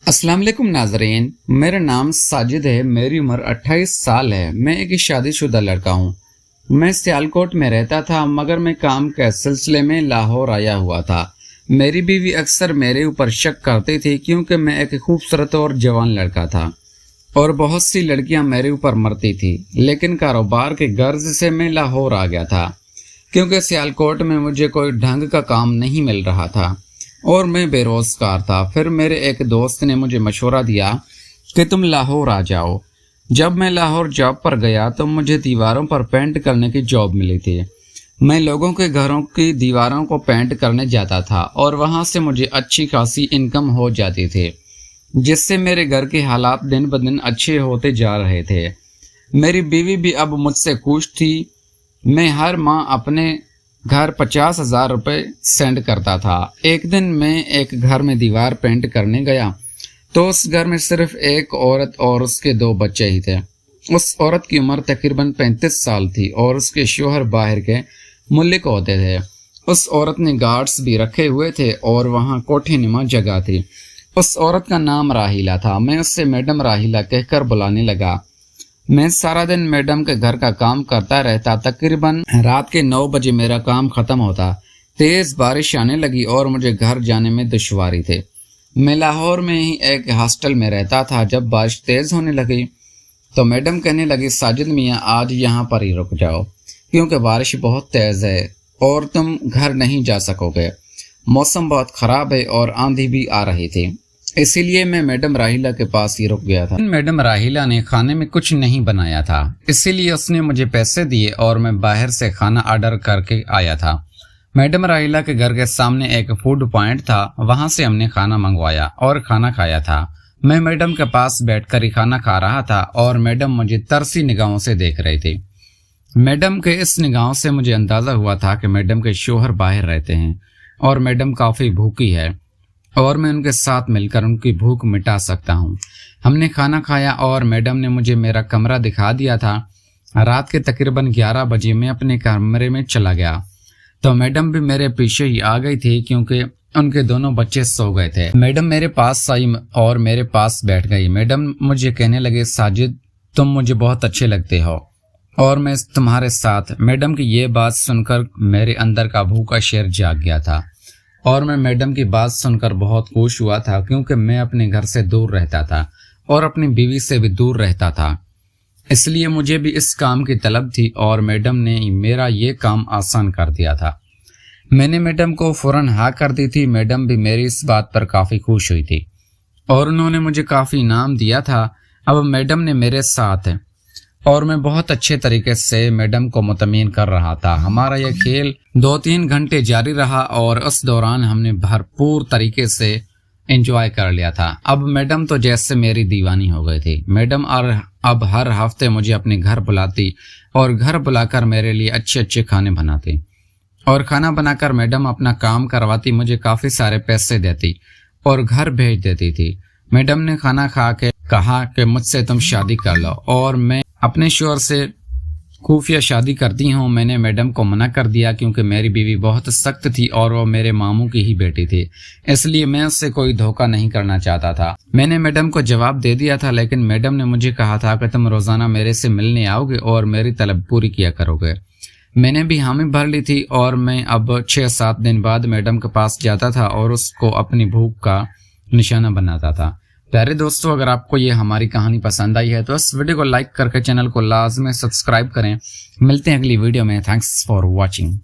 अस्सलाम वालेकुम नाजरीन, मेरा नाम साजिद है। मेरी उम्र 28 साल है। मैं एक शादीशुदा लड़का हूँ। मैं सियालकोट में रहता था, मगर मैं काम के सिलसिले में लाहौर आया हुआ था। मेरी बीवी अक्सर मेरे ऊपर शक करती थी, क्योंकि मैं एक खूबसूरत और जवान लड़का था और बहुत सी लड़कियां मेरे ऊपर मरती थी। लेकिन कारोबार के गर्ज से मैं लाहौर आ गया था, क्योंकि सियालकोट में मुझे कोई ढंग का काम नहीं मिल रहा था और मैं बेरोजगार था। फिर मेरे एक दोस्त ने मुझे मशवरा दिया कि तुम लाहौर आ जाओ। जब मैं लाहौर जॉब पर गया तो मुझे दीवारों पर पेंट करने की जॉब मिली थी। मैं लोगों के घरों की दीवारों को पेंट करने जाता था और वहां से मुझे अच्छी खासी इनकम हो जाती थी, जिससे मेरे घर के हालात दिन ब दिन अच्छे होते जा रहे थे। मेरी बीवी भी अब मुझसे खुश थी। मैं हर माह अपने घर 50,000 रुपये सेंड करता था। एक दिन मैं एक घर में दीवार पेंट करने गया तो उस घर में सिर्फ एक औरत और उसके 2 बच्चे ही थे। उस औरत की उम्र तकरीबन 35 साल थी और उसके शोहर बाहर के मुल्क होते थे। उस औरत ने गार्ड्स भी रखे हुए थे और वहाँ कोठी नुमा जगह थी। उस औरत का नाम राहिला था। मैं उससे मैडम राहिला कहकर बुलाने लगा। मैं सारा दिन मैडम के घर का काम करता रहता। तकरीबन रात के 9 बजे मेरा काम खत्म होता। तेज बारिश आने लगी और मुझे घर जाने में दुश्वारी थी। मैं लाहौर में ही एक हॉस्टल में रहता था। जब बारिश तेज होने लगी तो मैडम कहने लगी, साजिद मियाँ आज यहाँ पर ही रुक जाओ, क्योंकि बारिश बहुत तेज है और तुम घर नहीं जा सकोगे। मौसम बहुत खराब है और आंधी भी आ रही थी, इसीलिए मैं मैडम राहिला के पास ही रुक गया था। मैडम राहिला ने खाने में कुछ नहीं बनाया था, इसीलिए उसने मुझे पैसे दिए और मैं बाहर से खाना ऑर्डर करके आया था। मैडम राहिला के घर के सामने एक फूड पॉइंट था, वहां से हमने खाना मंगवाया और खाना खाया था। मैं मैडम के पास बैठकर ही खाना खा रहा था और मैडम मुझे तरसी निगाहों से देख रही थी। मैडम के इस निगाहों से मुझे अंदाजा हुआ था कि मैडम के शोहर बाहर रहते हैं और मैडम काफी भूखी है और मैं उनके साथ मिलकर उनकी भूख मिटा सकता हूँ। हमने खाना खाया और मैडम ने मुझे मेरा कमरा दिखा दिया था। रात के तकरीबन 11 बजे मैं अपने कमरे में चला गया तो मैडम भी मेरे पीछे ही आ गई थी, क्योंकि उनके दोनों बच्चे सो गए थे। मैडम मेरे पास आई और मेरे पास बैठ गई। मैडम मुझे कहने लगे, साजिद तुम मुझे बहुत अच्छे लगते हो और मैं तुम्हारे साथ। मैडम की ये बात सुनकर मेरे अंदर का भूखा शेर जाग गया था और मैं मैडम की बात सुनकर बहुत खुश हुआ था, क्योंकि मैं अपने घर से दूर रहता था और अपनी बीवी से भी दूर रहता था। इसलिए मुझे भी इस काम की तलब थी और मैडम ने मेरा ये काम आसान कर दिया था। मैंने मैडम को फौरन हाँ कर दी थी। मैडम भी मेरी इस बात पर काफ़ी खुश हुई थी और उन्होंने मुझे काफ़ी इनाम दिया था। अब मैडम ने मेरे साथ है और मैं बहुत अच्छे तरीके से मैडम को मुतमईन कर रहा था। हमारा यह खेल 2-3 घंटे जारी रहा और उस दौरान हमने भरपूर तरीके से एंजॉय कर लिया था। अब मैडम तो जैसे मेरी दीवानी हो गई थी। मैडम अब हर हफ्ते मुझे अपने घर बुलाती और घर बुलाकर मेरे लिए अच्छे अच्छे खाने बनाती और खाना बनाकर मैडम अपना काम करवाती, मुझे काफ़ी सारे पैसे देती और घर भेज देती थी। मैडम ने खाना खा के कहा कि मुझसे तुम शादी कर लो और मैं अपने शोहर से खुफिया शादी करती हूँ। मैंने मैडम को मना कर दिया, क्योंकि मेरी बीवी बहुत सख्त थी और वो मेरे मामू की ही बेटी थी, इसलिए मैं उससे कोई धोखा नहीं करना चाहता था। मैंने मैडम को जवाब दे दिया था, लेकिन मैडम ने मुझे कहा था कि तुम रोजाना मेरे से मिलने आओगे और मेरी तलब पूरी किया करोगे। मैंने भी हामी भर ली थी और मैं अब 6-7 दिन बाद मैडम के पास जाता था और उसको अपनी भूख का निशाना बनाता था। प्यारे दोस्तों, अगर आपको ये हमारी कहानी पसंद आई है तो इस वीडियो को लाइक करके चैनल को लाजमी सब्सक्राइब करें। मिलते हैं अगली वीडियो में। Thanks for watching.